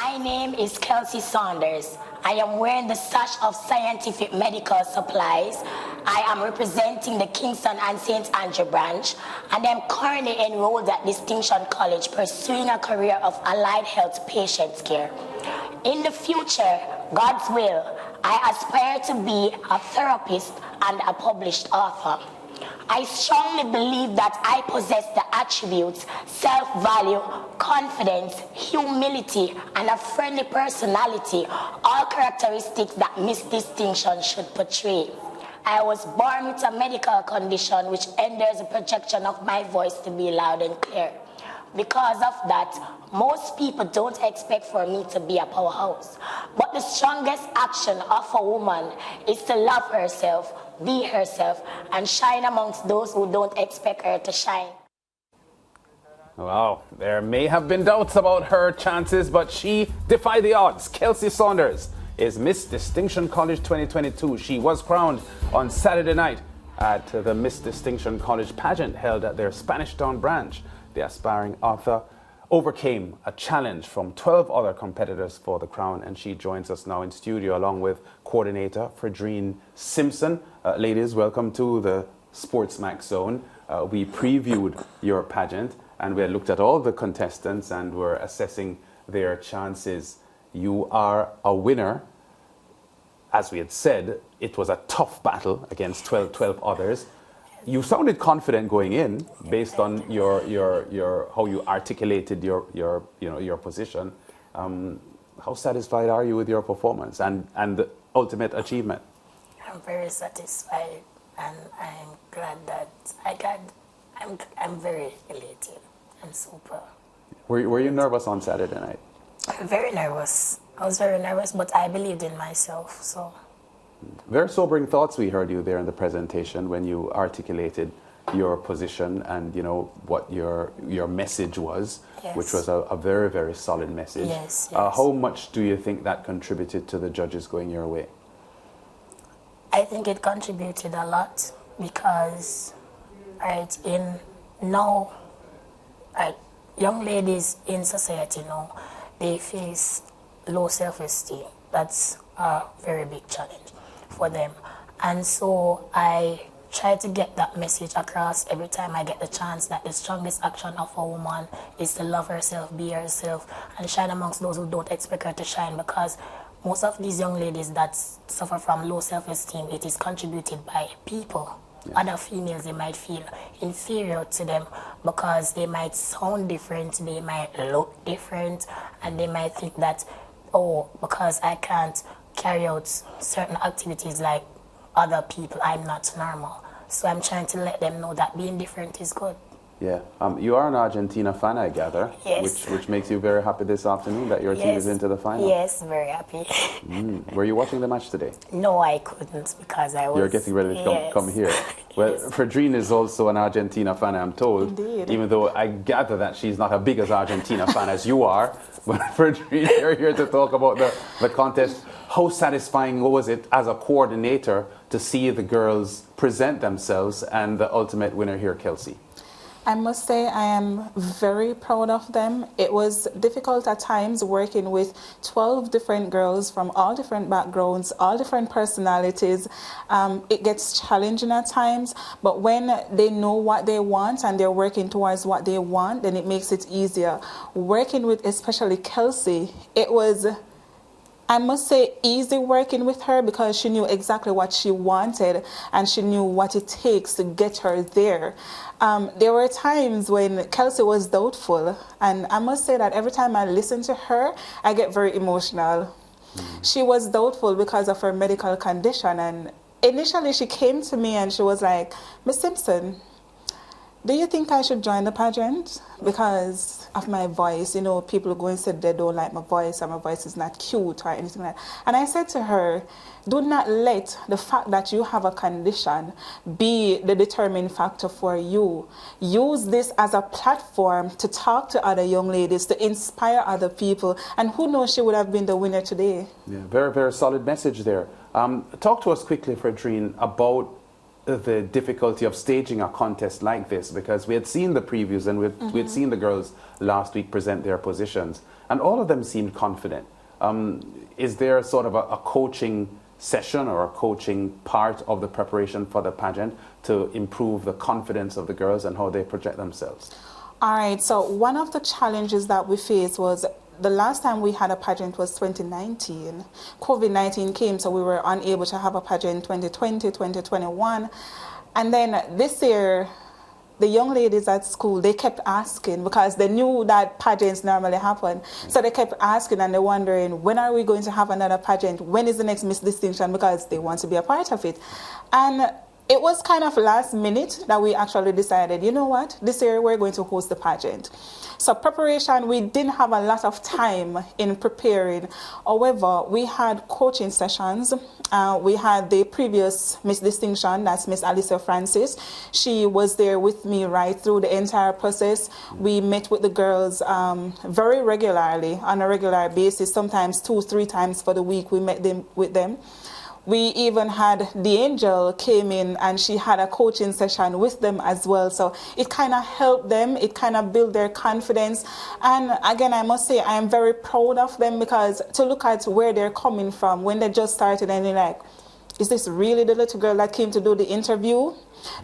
My name is Kelsey Saunders. I am wearing the sash of scientific medical supplies. I am representing the Kingston and St. Andrew branch, and I'm currently enrolled at Distinction College pursuing a career of allied health patient care. In the future, God's will, I aspire to be a therapist and a published author. I strongly believe that I possess the attributes, self-value, confidence, humility, and a friendly personality, all characteristics that Miss Distinction should portray. I was born with a medical condition which hinders the projection of my voice to be loud and clear. Because of that, most people don't expect for me to be a powerhouse. But the strongest action of a woman is to love herself, be herself, and shine amongst those who don't expect her to shine. Wow, there may have been doubts about her chances, but she defied the odds. Kelsey Saunders is Miss Distinction College 2022. She was crowned on Saturday night at the Miss Distinction College pageant held at their Spanish Town branch. The aspiring author overcame a challenge from 12 other competitors for the crown, and she joins us now in studio along with coordinator Fredrine Simpson. Ladies, welcome to the SportsMax zone. We previewed your pageant and we looked at all the contestants and were assessing their chances. You are a winner. As we had said, it was a tough battle against 12 others. You sounded confident going in, based on your how you articulated your position. How satisfied are you with your performance and the ultimate achievement? I'm very satisfied, and I'm glad that I'm very elated. I'm super. Were you nervous on Saturday night? I'm very nervous. I was very nervous, but I believed in myself. So. Very sobering thoughts we heard you there in the presentation when you articulated your position and what your message was, yes, which was a very, very solid message. Yes, how much do you think that contributed to the judges going your way? I think it contributed a lot because young ladies in society now, they face low self-esteem. That's a very big challenge for them, and so I try to get that message across every time I get the chance, that the strongest action of a woman is to love herself, be herself, and shine amongst those who don't expect her to shine, because most of these young ladies that suffer from low self-esteem, it is contributed by people. Yeah. Other females, they might feel inferior to them because they might sound different, they might look different, and they might think that, oh, because I can't carry out certain activities like other people, I'm not normal. So I'm trying to let them know that being different is good. Yeah. You are an Argentina fan, I gather. Yes. Which makes you very happy this afternoon that your team is into the final. Yes, very happy. Were you watching the match today? No, I couldn't because I was... You're getting ready to come here. Well, yes. Fredrine is also an Argentina fan, I'm told. Indeed. Even though I gather that she's not as big as Argentina fan as you are. But Fredrine, you're here to talk about the contest. How satisfying was it as a coordinator to see the girls present themselves and the ultimate winner here, Kelsey? I must say I am very proud of them. It was difficult at times working with 12 different girls from all different backgrounds, all different personalities. It gets challenging at times, but when they know what they want and they're working towards what they want, then it makes it easier. Working with especially Kelsey, it was, I must say, easy working with her because she knew exactly what she wanted and she knew what it takes to get her there. There were times when Kelsey was doubtful, and I must say that every time I listen to her, I get very emotional. She was doubtful because of her medical condition, and initially she came to me and she was like, Miss Simpson, do you think I should join the pageant? Because of my voice, people go and say they don't like my voice or my voice is not cute or anything like that. And I said to her, do not let the fact that you have a condition be the determining factor for you. Use this as a platform to talk to other young ladies, to inspire other people. And who knows, she would have been the winner today. Yeah, very, very solid message there. Talk to us quickly, Fredrine, about the difficulty of staging a contest like this, because we had seen the previews and we had seen the girls last week present their positions. and all of them seemed confident. Is there sort of a coaching session or a coaching part of the preparation for the pageant to improve the confidence of the girls and how they project themselves? All right, so one of the challenges that we faced was the last time we had a pageant was 2019. COVID-19 came, so we were unable to have a pageant 2020, 2021. And then this year, the young ladies at school, they kept asking because they knew that pageants normally happen. So they kept asking and they're wondering, when are we going to have another pageant? When is the next Miss Distinction? Because they want to be a part of it. And it was kind of last minute that we actually decided, you know what, this year we're going to host the pageant. So preparation, we didn't have a lot of time in preparing. However, we had coaching sessions. We had the previous Miss Distinction, that's Miss Alicia Francis. She was there with me right through the entire process. We met with the girls very regularly, on a regular basis, sometimes 2-3 times for the week we met with them. We even had the angel came in and she had a coaching session with them as well. So it kind of helped them. It kind of built their confidence. And again, I must say I am very proud of them because to look at where they're coming from when they just started and they're like, is this really the little girl that came to do the interview?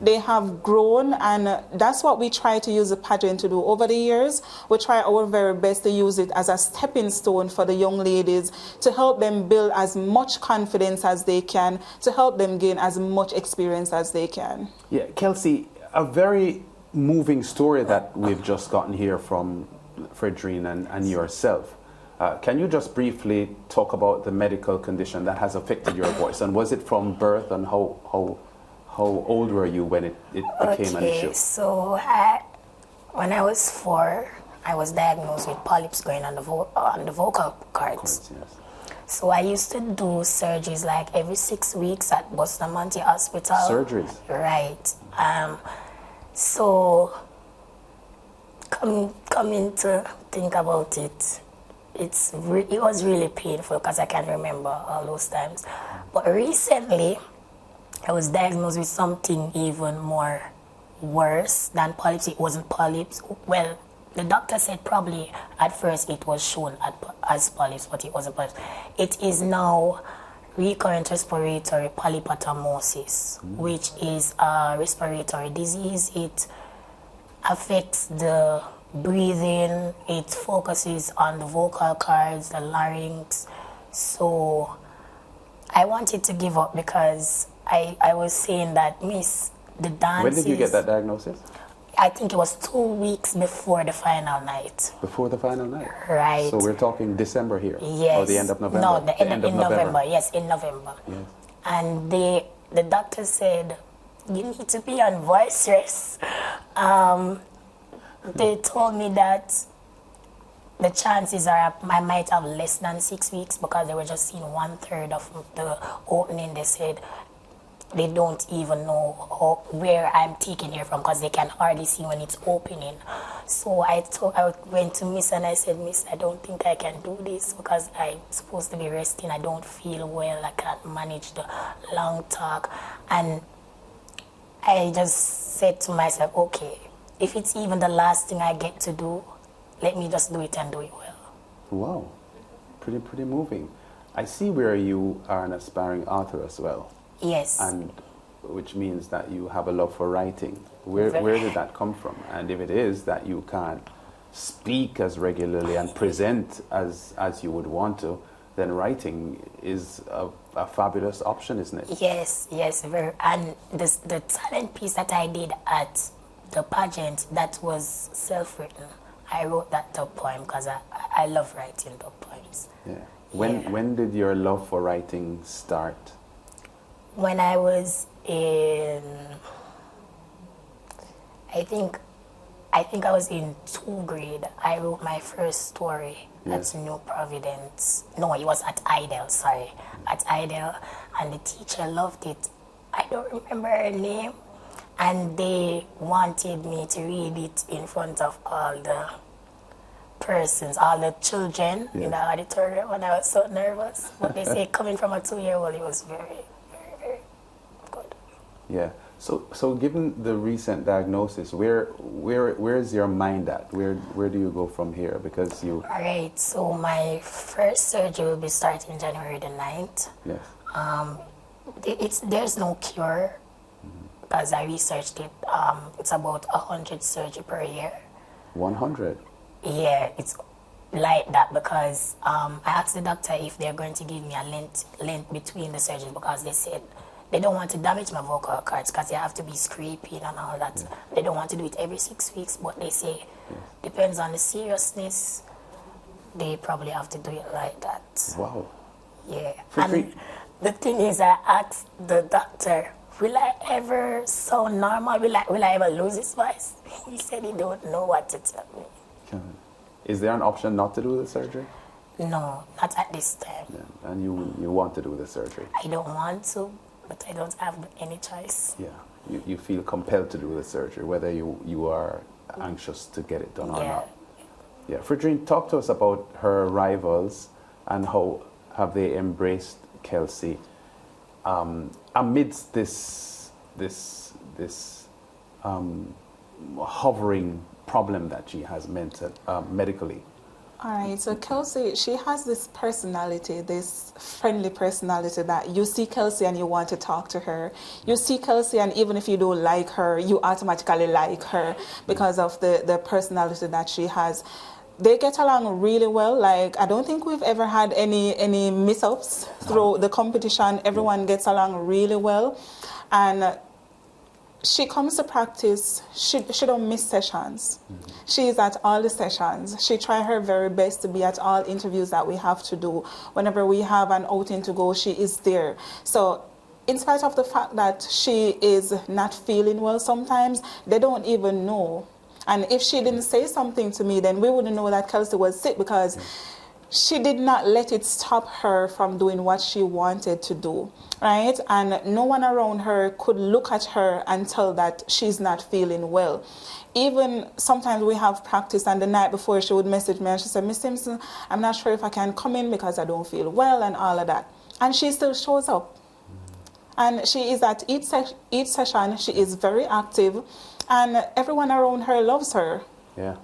They have grown, and that's what we try to use the pageant to do over the years. We try our very best to use it as a stepping stone for the young ladies to help them build as much confidence as they can, to help them gain as much experience as they can. Yeah, Kelsey, a very moving story that we've just gotten here from Fredrine and yourself. Can you just briefly talk about the medical condition that has affected your voice? And was it from birth, and how old were you when it became an issue? So when I was 4, I was diagnosed with polyps growing on the vocal cords. Yes. So I used to do surgeries like every 6 weeks at Bustamante Hospital. Surgeries? Right. So coming to think about it, it was really painful because I can remember all those times. But recently, I was diagnosed with something even more worse than polyps. It wasn't polyps. Well, the doctor said probably at first it was shown as polyps, but it wasn't polyps. It is now recurrent respiratory polypotomosis, which is a respiratory disease. It affects the breathing, it focuses on the vocal cords, the larynx. So I wanted to give up because I was saying that, Miss, the dances... When did you get that diagnosis? I think it was 2 weeks before the final night. Before the final night? Right. So we're talking December here? Yes. Or the end of November? No, the end of November. Yes, in November. Yes. And the doctor said, you need to be on voice rest. They told me that the chances are I might have less than 6 weeks because they were just seeing 1/3 of the opening. They said they don't even know where I'm taking here from because they can hardly see when it's opening. So I went to Miss and I said, Miss, I don't think I can do this because I'm supposed to be resting. I don't feel well. I can't manage the long talk. And I just said to myself, okay, if it's even the last thing I get to do, let me just do it and do it well. Wow, pretty moving. I see where you are an aspiring author as well. Yes. And which means that you have a love for writing. Where did that come from? And if it is that you can't speak as regularly and present as you would want to, then writing is a fabulous option, isn't it? Yes, very. And the talent piece that I did at the pageant, that was self-written. I wrote that top poem because I love writing top poems. Yeah. When did your love for writing start? When I was in, I think I was in 2nd grade. I wrote my first story at New Providence. No, it was at Idle, sorry. At Idle, and the teacher loved it. I don't remember her name. And they wanted me to read it in front of all the persons, all the children in the auditorium, and I was so nervous. But they say coming from a 2-year-old, it was very, very, very good. Yeah. So given the recent diagnosis, where is your mind at? Where do you go from here? Because you. All right. So my first surgery will be starting January the 9th. Yes. There's no cure because I researched it. It's about 100 surgery per year. 100. Yeah, it's like that because I asked the doctor if they're going to give me a length between the surgeries because they said they don't want to damage my vocal cords because they have to be scraping and all that. Yeah. They don't want to do it every 6 weeks, but they say depends on the seriousness. They probably have to do it like that. Wow. Yeah. And the thing is, I asked the doctor, will I ever sound normal? Will I ever lose his voice? He said he don't know what to tell me. Is there an option not to do the surgery? No, not at this time. Yeah. And you want to do the surgery? I don't want to, but I don't have any choice. Yeah. You feel compelled to do the surgery, whether you are anxious to get it done or not. Yeah. Fredrine, talk to us about her rivals and how have they embraced Kelsey amidst this hovering problem that she has medically. All right, so Kelsey, she has this personality, this friendly personality that you see Kelsey and you want to talk to her. You see Kelsey and even if you don't like her, you automatically like her because of the personality that she has. They get along really well. Like, I don't think we've ever had any mishap through the competition. Everyone gets along really well. And she comes to practice, she don't miss sessions. She is at all the sessions. She tries her very best to be at all interviews that we have to do. Whenever we have an outing to go, she is there. So in spite of the fact that she is not feeling well sometimes, they don't even know. And if she didn't say something to me, then we wouldn't know that Kelsey was sick because she did not let it stop her from doing what she wanted to do, right? And no one around her could look at her and tell that she's not feeling well. Even sometimes we have practice and the night before she would message me and she said, Miss Simpson, I'm not sure if I can come in because I don't feel well and all of that. And she still shows up. And she is at each session, she is very active. And everyone around her loves her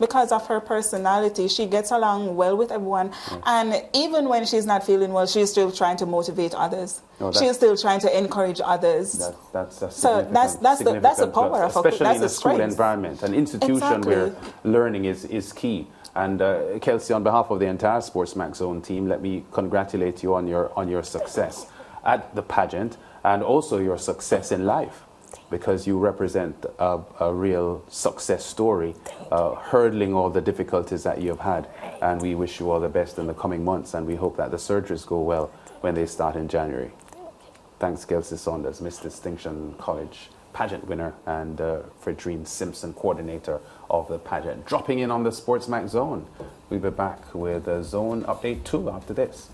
because of her personality. She gets along well with everyone. And even when she's not feeling well, she's still trying to motivate others. She's still trying to encourage others. That's the power of her. Especially in a school environment, an institution where learning is key. And Kelsey, on behalf of the entire SportsMax Zone team, let me congratulate you on your success at the pageant and also your success in life. Because you represent a real success story, hurdling all the difficulties that you have had. And we wish you all the best in the coming months, and we hope that the surgeries go well when they start in January. Thanks, Kelsey Saunders, Miss Distinction College pageant winner, and Fredrine Simpson, coordinator of the pageant, dropping in on the SportsMax Zone. We'll be back with Zone Update 2 after this.